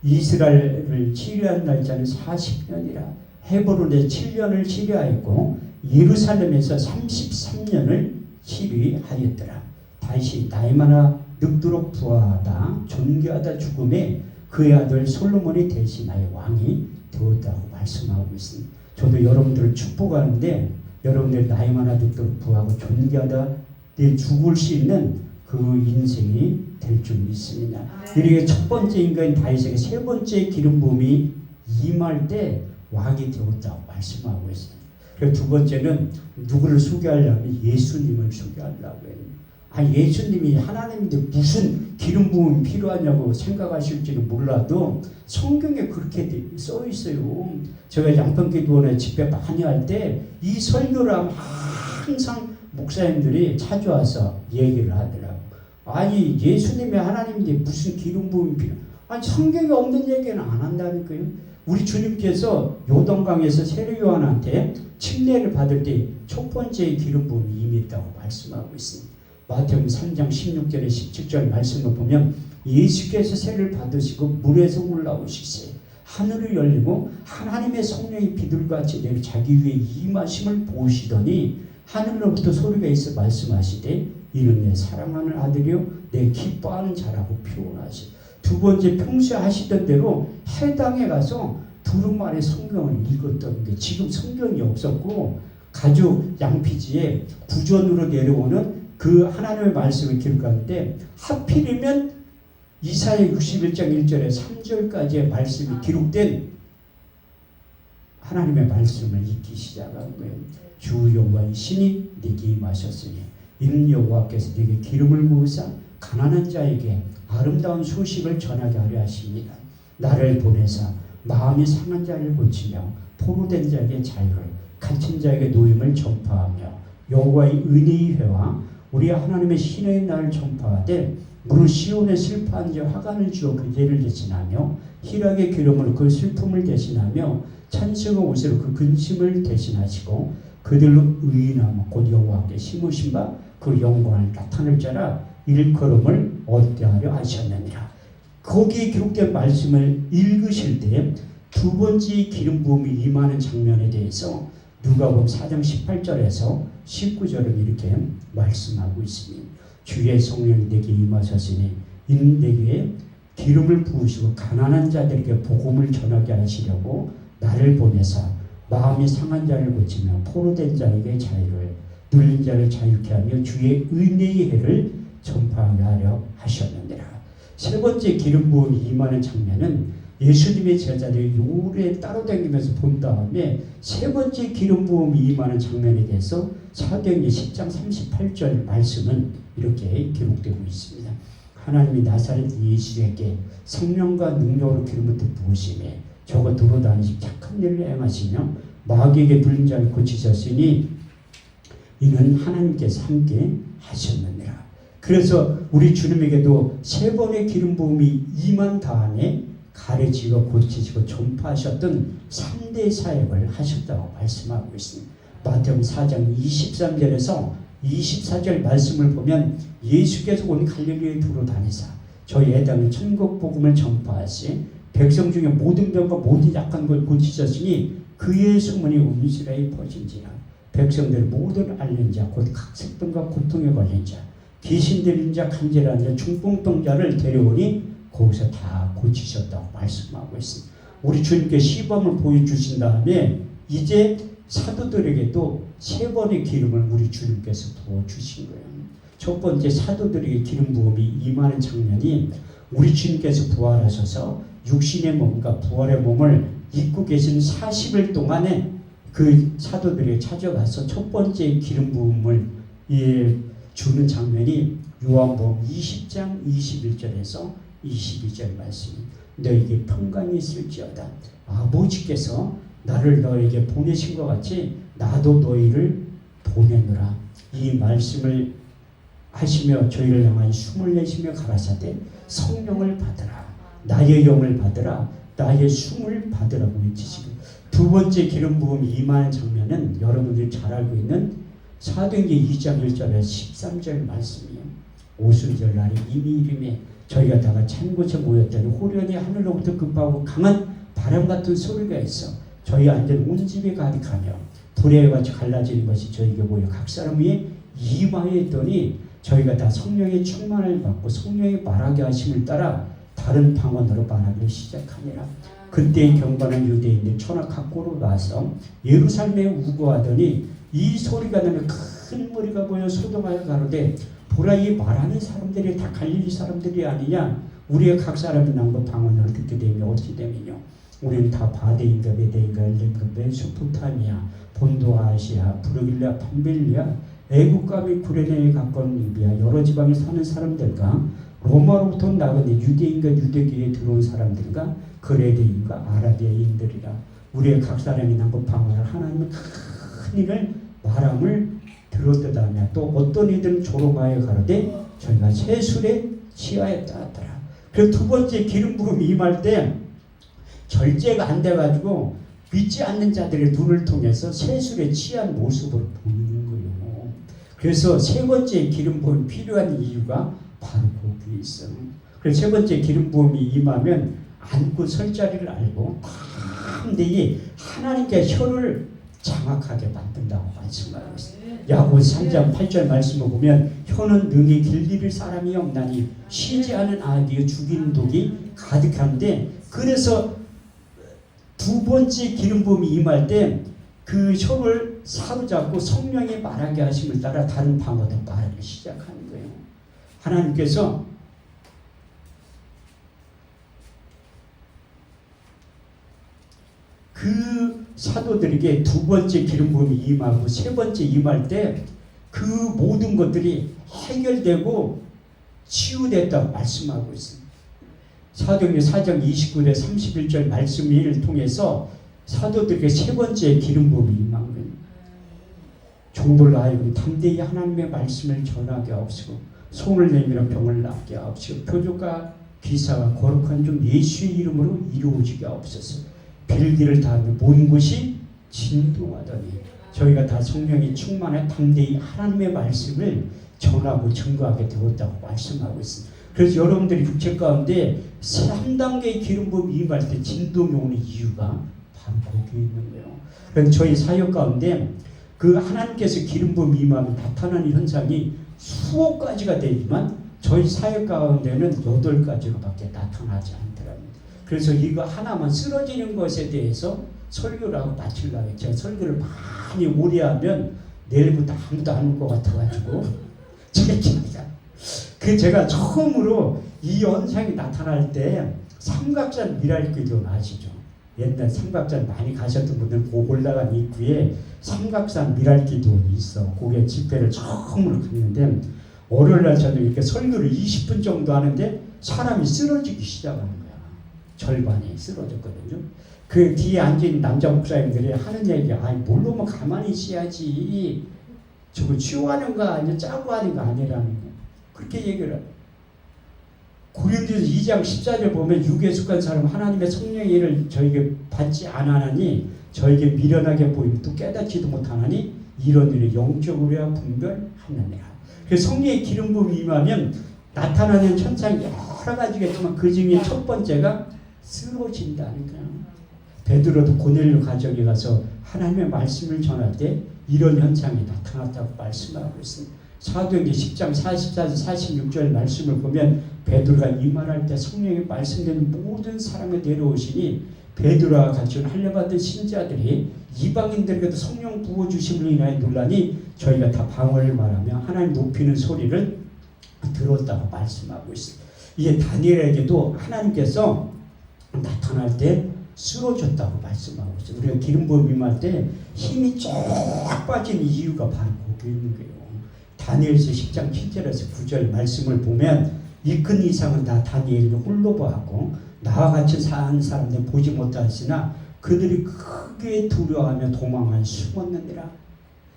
이스라엘을 치료한 날짜는 40년이라 헤브론에 7년을 치료하였고 예루살렘에서 33년을 치료하였더라. 다윗이 나이 많아 늙도록 부하다 존귀하다 죽음에 그의 아들 솔로몬이 대신하여 왕이 되었다고 말씀하고 있습니다. 저도 여러분들을 축복하는데 여러분들 나이 많아 늙도록 부하고 존귀하다 죽을 수 있는 그 인생이 될 줄 믿습니다. 이렇게 첫 번째 인간인 다윗에게 세 번째 기름 부음이 임할 때 왕이 되었다고 말씀하고 있습니다. 그리고 두 번째는 누구를 소개하려면 예수님을 소개하려고 해요. 예수님이 하나님인데 무슨 기름 부음이 필요하냐고 생각하실지는 몰라도 성경에 그렇게 써 있어요. 제가 양평기도원에 집회 많이 할 때 이 설교를 하면 항상 목사님들이 찾아와서 얘기를 하더라고요. 예수님이 하나님인데 무슨 기름 부음이 필요? 성경에 없는 얘기는 안 한다니까요. 우리 주님께서 요단강에서 세례 요한한테 침례를 받을 때 첫 번째 기름 부음이 임했다고 말씀하고 있습니다. 마태복음 3장 16절에 17절 말씀을 보면 예수께서 세례를 받으시고 물에서 올라오시세 하늘을 열리고 하나님의 성령이 비둘기같이 내려 자기 위에 임하심을 보시더니 하늘로부터 소리가 있어 말씀하시되 이는 내 사랑하는 아들이요 내 기뻐하는 자라고 표현하시. 두 번째 평소에 하시던 대로 해당에 가서 두루마리 성경을 읽었던 게 지금 성경이 없었고 가죽 양피지에 구전으로 내려오는 그 하나님의 말씀을 기록하는데 하필이면 이사야 61장 1절에 3절까지의 말씀이 기록된 하나님의 말씀을 읽기 시작한 거예요. 주 여호와의 신이 네게 임하셨으니 이는 여호와께서 네게 기름을 부으사 가난한 자에게 아름다운 소식을 전하게 하려 하십니다. 나를 보내사 마음이 상한 자를 고치며 포로된 자에게 자유를 갇힌 자에게 노임을 전파하며 여호와의 은혜의 회와 우리 하나님의 신의 날을 전파하되 무릇 시온에 슬퍼한 자 화관을 주어 그 죄를 대신하며 희락의 기름으로 그 슬픔을 대신하며 찬송의 옷으로 그 근심을 대신하시고 그들로 의인함 곧 여호와께 심으신 바 그 영광을 나타낼 자라 일컬음을 얻게 하려 하셨느니라. 거기에 기록된 말씀을 읽으실 때 두 번째 기름 부음이 임하는 장면에 대해서 누가복음 4장 18절에서 19절은 이렇게 말씀하고 있습니다. 주의 성령이 내게 임하셨으니 이는 내게 기름을 부으시고 가난한 자들에게 복음을 전하게 하시려고 나를 보내사 마음이 상한 자를 고치며 포로된 자에게 자유를 눌린 자를 자유케 하며 주의 은혜의 해를 전파하게 하려 하셨느니라. 세 번째 기름 부음이 임하는 장면은 예수님의 제자들이 요래 따라다니면서 본 다음에 세 번째 기름 부음이 임하는 장면에 대해서 사도행전 10장 38절 말씀은 이렇게 기록되고 있습니다. 하나님이 나사렛 예수에게 성령과 능력으로 기름을 부으시매 저가 도로다니시 착한 일을 행하시며 마귀에게 불린 자를 고치셨으니 이는 하나님께서 함께 하셨느니라. 그래서 우리 주님에게도 세 번의 기름 부음이 임한 다음에 가르치고 고치시고 전파하셨던 3대 사역을 하셨다고 말씀하고 있습니다. 마태복음 4장 23절에서 24절 말씀을 보면 예수께서 온 갈릴리에 두루 다니사 저희 애당은 천국 복음을 전파하시 백성 중에 모든 병과 모든 약한 걸 고치셨으니 그의 소문이 온 이스라엘에 퍼진지라. 백성들 모든 앓는 자 곧 각색병과 고통에 걸린 자 귀신 들린 자 간질한 자 중풍병자를 데려오니 거기서 다 고치셨다고 말씀하고 있습니다. 우리 주님께 시범을 보여주신 다음에 이제 사도들에게도 세 번의 기름을 우리 주님께서 부어주신 거예요. 첫 번째 사도들에게 기름 부음이 임하는 장면이 우리 주님께서 부활하셔서 육신의 몸과 부활의 몸을 입고 계신 40일 동안에 그 사도들이 찾아가서 첫 번째 기름 부음을 주는 장면이 요한복음 20장 21절에서 22절 말씀이 너에게 평강이 있을지어다. 아버지께서 나를 너에게 보내신 것 같이 나도 너희를 보내노라. 이 말씀을 하시며 저희를 향하여 숨을 내쉬며 가라사대 성령을 받으라. 나의 영을 받으라. 나의 숨을 받으라고 외치시고 두 번째 기름 부음이 임하는 장면은 여러분들이 잘 알고 있는 사도행전 2장 1절에 13절 말씀이에요. 오순절 날에 이미 저희가 다가 찬 곳에 모였더니 호련히 하늘로부터 급하고 강한 바람 같은 소리가 있어 저희 앉은 온 집에 가득하며 불에 같이 갈라지는 것이 저희에게 보여 각 사람 위에 이마에 있더니 저희가 다 성령의 충만을 받고 성령의 말하게 하심을 따라 다른 방언으로 말하기 시작하니라. 그때 경건한 유대인들 천하 각고로 나서 예루살렘에 우거하더니 이 소리가 나면 큰 머리가 보여 소동하여 가로되 보라 이 말하는 사람들이 다 갈릴리 사람들이 아니냐. 우리의 각 사람이 남고 방언으로 듣게 되면 어찌 되면요. 우리는 다 바데인가 메데인가 엘렘가 메소포타미아 본도 아시아 브르길라 판빌리아 애국과 및 구레네에 가까운 리비아 여러 지방에 사는 사람들과 로마로부터 나가는 유대인과 유대교에 들어온 사람들과 그레데인과 아라비아인들이라. 우리의 각 사람이 남고 방언을 하나님의 큰 일을 말함을 들었다며 또 어떤 이들은 조롱하여 가로되 저희가 세술에 취하였다 하더라. 그래서 두 번째 기름 부음이 임할 때 절제가 안 돼가지고 믿지 않는 자들의 눈을 통해서 세술에 취한 모습을 보이는 거예요. 그래서 세 번째 기름 부음이 필요한 이유가 바로 거기에 있어요. 그래서 세 번째 기름 부음이 임하면 앉고 설 자리를 알고 담대히 하나님께 혀를 장악하게 만든다고 말씀하고 있어요. 야고보서 3장 8절 말씀을 보면 혀는 능히 길들일 사람이 없나니 쉬지 않은 악이 죽이는 독이 가득한데 그래서 두 번째 기름 부음이 임할 때 그 혀를 사로잡고 성령이 말하게 하심을 따라 다른 방언으로 말하기 시작하는 거예요. 하나님께서 그 사도들에게 두 번째 기름 부음이 임하고 세 번째 임할 때 그 모든 것들이 해결되고 치유됐다고 말씀하고 있습니다. 사도행전 4장 29절 31절 말씀을 통해서 사도들에게 세 번째 기름 부음이 임한 거예요. 종들로 하여금 담대히 하나님의 말씀을 전하게 하옵시고 손을 내밀어 병을 낫게 하옵시고 표적과 기사가 거룩한 종 예수의 이름으로 이루어지게 하옵소서. 빌기를 닿으며 모든 곳이 진동하더니 저희가 다 성령이 충만해 담대히 하나님의 말씀을 전하고 증거하게 되었다고 말씀하고 있습니다. 그래서 여러분들이 육체 가운데 3단계의 기름 부음이 임할 때 진동이 오는 이유가 바로 거기에 있는 거예요. 그래서 저희 사역 가운데 그 하나님께서 기름 부음이 임하면 나타나는 현상이 수억 가지가 되지만 저희 사역 가운데는 8가지로밖에 나타나지 않더랍니다. 그래서 이거 하나만 쓰러지는 것에 대해서 설교를 하고 마치려고 제가 설교를 많이 오래 하면 내일부터 아무도 안 올 것 같아가지고 제가 처음으로 이 현상이 나타날 때 삼각산 미랄기도 아시죠? 옛날 삼각산 많이 가셨던 분들은 그 올라간 입구에 삼각산 미랄기도원이 있어. 거기에 집회를 처음으로 갔는데 월요일날 저는 이렇게 설교를 20분 정도 하는데 사람이 쓰러지기 시작하는 거야. 절반이 쓰러졌거든요. 그 뒤에 앉은 남자 목사님들이 하는 얘기가 아니 뭘로만 가만히 있어야지 저거 치유하는 거 아니야 짜고 하는 거 아니라는 거 그렇게 얘기를 해요. 고린도서 2장 14절 보면 육에 속한 사람 하나님의 성령의 일을 저에게 받지 않으니 저에게 미련하게 보이면 또 깨닫지도 못하나니 이런 일을 영적으로야 분별하느니라. 그래서 성령의 기름 부음이 임하면 나타나는 현상이 여러 가지겠지만 그 중에 첫 번째가 쓰러진다는 거예요. 베드로도 고넬료 가정에 가서 하나님의 말씀을 전할 때 이런 현상이 나타났다고 말씀하고 있습니다. 사도행전 10장 44절 46절 말씀을 보면 베드로가 이 말할 때 성령의 말씀되는 모든 사람에 내려오시니 베드로와 같이 할례받은 신자들이 이방인들에게도 성령 부어주심을 인하여 놀라니 저희가 다 방언을 말하며 하나님 높이는 소리를 들었다고 말씀하고 있습니다. 이게 다니엘에게도 하나님께서 나타날 때 쓰러졌다고 말씀하고 있어요. 우리가 기름 부음 임할 때 힘이 쫙 빠지는 이유가 바로 거기 있는 거예요. 다니엘서 10장 7절에서 9절 말씀을 보면 이 큰 이상은 나 다니엘을 홀로 보았고 나와 같이 사는 사람들 보지 못하시나 그들이 크게 두려워하며 도망하여 숨었느니라.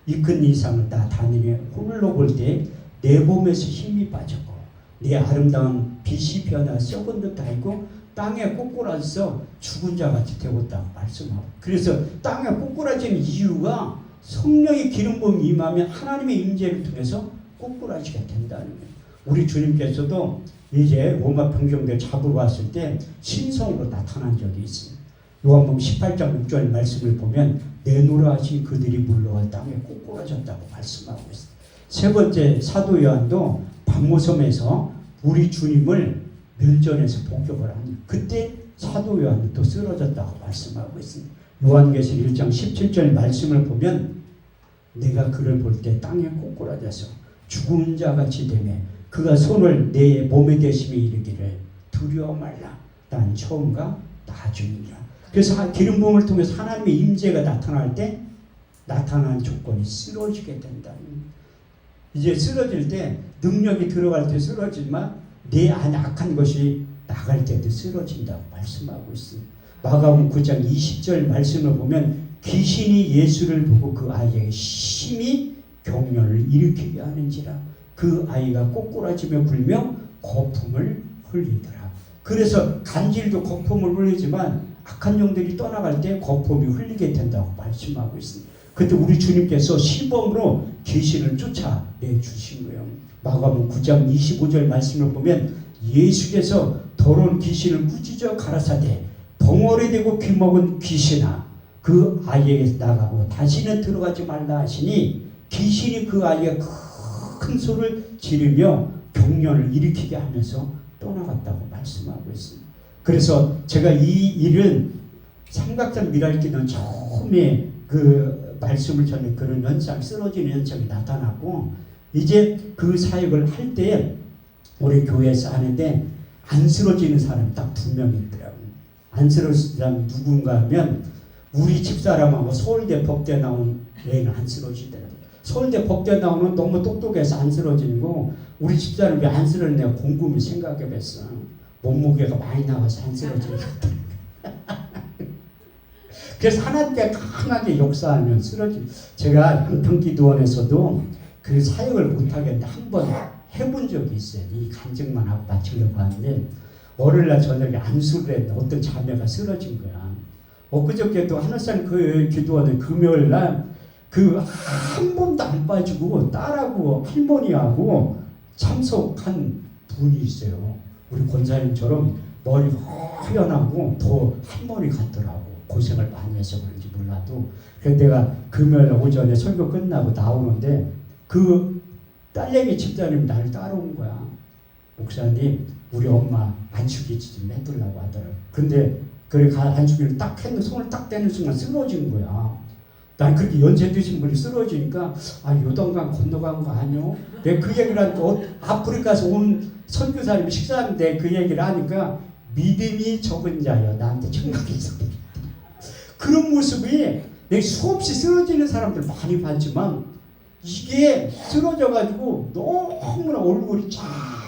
이 큰 이상은 나 다니엘 홀로 볼 때 내 몸에서 힘이 빠졌고 내 아름다운 빛이 변화 썩은 듯하고 땅에 꼬꾸라져서 죽은 자같이 되었다고 말씀하고, 그래서 땅에 꼬꾸라지는 이유가 성령의 기름 부음이 임하면 하나님의 임재를 통해서 꼬꾸라지게 된다는 거예요. 우리 주님께서도 이제 로마 병정대 잡으러 왔을 때 신성으로 나타난 적이 있습니다. 요한복음 18장 6절 말씀을 보면 내노라 하신 그들이 물러와 땅에 꼬꾸라졌다고 말씀하고 있습니다. 세 번째, 사도 요한도 박모섬에서 우리 주님을 면전에서 복격을 합니다. 그때 사도 요한이 또 쓰러졌다고 말씀하고 있습니다. 요한계시록 1장 17절 말씀을 보면 내가 그를 볼 때 땅에 꼬꾸라져서 죽은 자같이 되매 그가 손을 내 몸에 대심에 이르기를 두려워 말라. 난 처음과 나중이라. 그래서 기름 부음을 통해서 하나님의 임재가 나타날 때 나타난 조건이 쓰러지게 된다는 거예요. 이제 쓰러질 때 능력이 들어갈 때 쓰러지지만 내 안에 악한 것이 나갈 때도 쓰러진다고 말씀하고 있습니다. 마가복음 9장 20절 말씀을 보면 귀신이 예수를 보고 그 아이에게 심히 경련을 일으키게 하는지라 그 아이가 꼬꾸라지며 굴며 거품을 흘리더라. 그래서 간질도 거품을 흘리지만 악한 영들이 떠나갈 때 거품이 흘리게 된다고 말씀하고 있습니다. 그때 우리 주님께서 시범으로 귀신을 쫓아내주신 거예요. 마가복음 9장 25절 말씀을 보면 예수께서 더러운 귀신을 꾸짖어 가라사대 벙어리 되고 귀먹은 귀신아 그 아이에게 나가고 다시는 들어가지 말라 하시니 귀신이 그 아이가 큰 소리를 지르며 경련을 일으키게 하면서 떠나갔다고 말씀하고 있습니다. 그래서 제가 이 일은 삼각산 미랄기는 처음에 그 말씀을 전해 그런 현상, 쓰러지는 현상이 나타났고 이제 그 사역을 할 때 우리 교회에서 하는데 안 쓰러지는 사람 딱 2명 있더라고요. 안 쓰러지는 사람 누군가 하면 우리 집사람하고 서울대 법대 나온 애는 안 쓰러지더라고요. 서울대 법대 나오면 너무 똑똑해서 안 쓰러지는 거 우리 집사람이 왜 안 쓰러지는 내가 곰곰이 생각해봤어. 몸무게가 많이 나와서 안 쓰러지는 거. 그래서 하나님께 강하게 역사하면 쓰러짐. 제가 양평기도원에서도 그 사역을 못하겠는데 한번 해본 적이 있어요. 이 간증만 하고 마치려고 하는데 월요일날 저녁에 안수를 했는데 어떤 자매가 쓰러진 거야. 엊그저께도 하늘산 그 기도원에 금요일날 그 한 번도 안 빠지고 딸하고 할머니하고 참석한 분이 있어요. 우리 권사님처럼 머리 허연하고 더 할머니 같더라고. 고생을 많이 해서 그런지 몰라도. 그래서 내가 금요일 오전에 설교 끝나고 나오는데 그 딸내미 집사님이 나를 따라온 거야. 목사님 우리 엄마 안수기 좀 해달라고 하더라고. 근데 그래 안수기를 딱 했는데 손을 딱 떼는 순간 쓰러진 거야. 난 그렇게 연세 드신 분이 쓰러지니까 요단강 건너간 거 아니요? 내가 그 얘기를 하니까 아프리카에서 온 선교사님이 식사하는데 그 얘기를 하니까 믿음이 적은 자여 나한테 청각해서 그런 모습이 내가 수없이 쓰러지는 사람들 많이 봤지만 이게 쓰러져가지고 너무나 얼굴이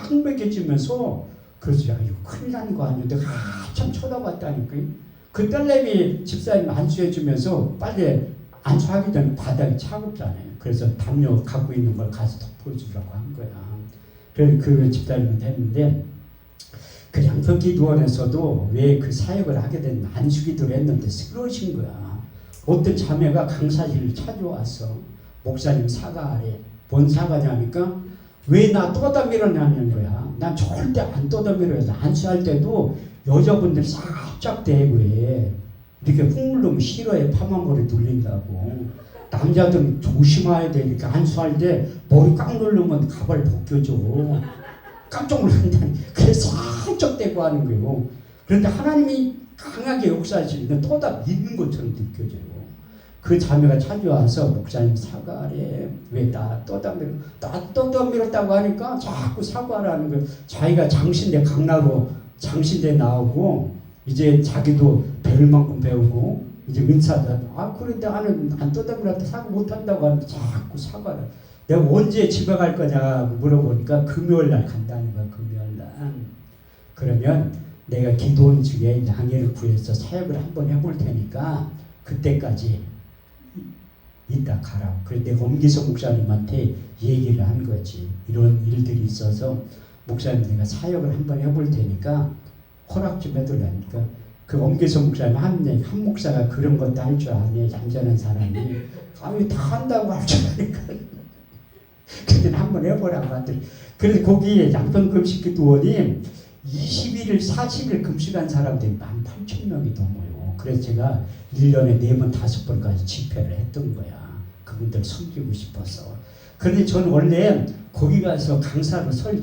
창백해지면서 그래서 이거 큰일 난 거 아니야? 내가 한참 쳐다봤다니까. 그 딸내미 집사님 안수해주면서 빨리 안수하기 전에 바닥이 차갑잖아요. 그래서 담요 갖고 있는 걸 가서 덮어주라고 한 거야. 그래서 그 집사님은 했는데 그 양평기도원에서도 왜 그 사역을 하게 된 안수기도를 했는데 쓰러진 거야. 어떤 자매가 강사실을 찾아왔어. 목사님 사과 아래. 뭔 사과냐니까 왜 나 떠다밀었냐는 거야. 난 절대 안 떠다밀어요. 안수할 때도 여자분들 살짝 대고 해. 이렇게 훅 누르면 싫어해. 파마머리 눌린다고. 남자들은 조심해야 되니까 안수할 때 머리 꽉 누르면 가발 벗겨줘. 깜짝 놀란다니. 그래서 살짝 대고 하는 거예요. 그런데 하나님이 강하게 역사하시는 떠다 믿는 것처럼 느껴져요. 그 자매가 찾아와서 목사님 사과하래. 왜 나 떠다밀었다고 하니까 자꾸 사과하라는 거예요. 자기가 장신대 강나로 장신대 나오고 이제 자기도 배울 만큼 배우고 이제 은사다. 그런데 나는 안 떠다밀었다 사과 못한다고 하는데 자꾸 사과를. 내가 언제 집에 갈 거냐 물어보니까 금요일 날 간다는 거야. 금요일 날. 그러면 내가 기도원 중에 양해를 구해서 사역을 한번 해볼 테니까 그때까지 이따 가라고. 그래서 내가 엄기석 목사님한테 얘기를 한 거지. 이런 일들이 있어서 목사님 내가 사역을 한번 해볼 테니까 허락 좀 해달라니까. 그 엄기석 목사님 한 목사가 그런 것도 할 줄 아네. 얌전한 사람이. 다 한다고 할 줄 아니까. 근데 한번 해보라고 하더니. 그래서 거기 양평금식기도원이 21일 40일 금식한 사람들이 18,000명이 넘어요. 그래서 제가 1년에 4번 5번까지 집회를 했던 거야. 그분들 섬기고 싶어서. 그런데 저는 원래 거기 가서 강사로 설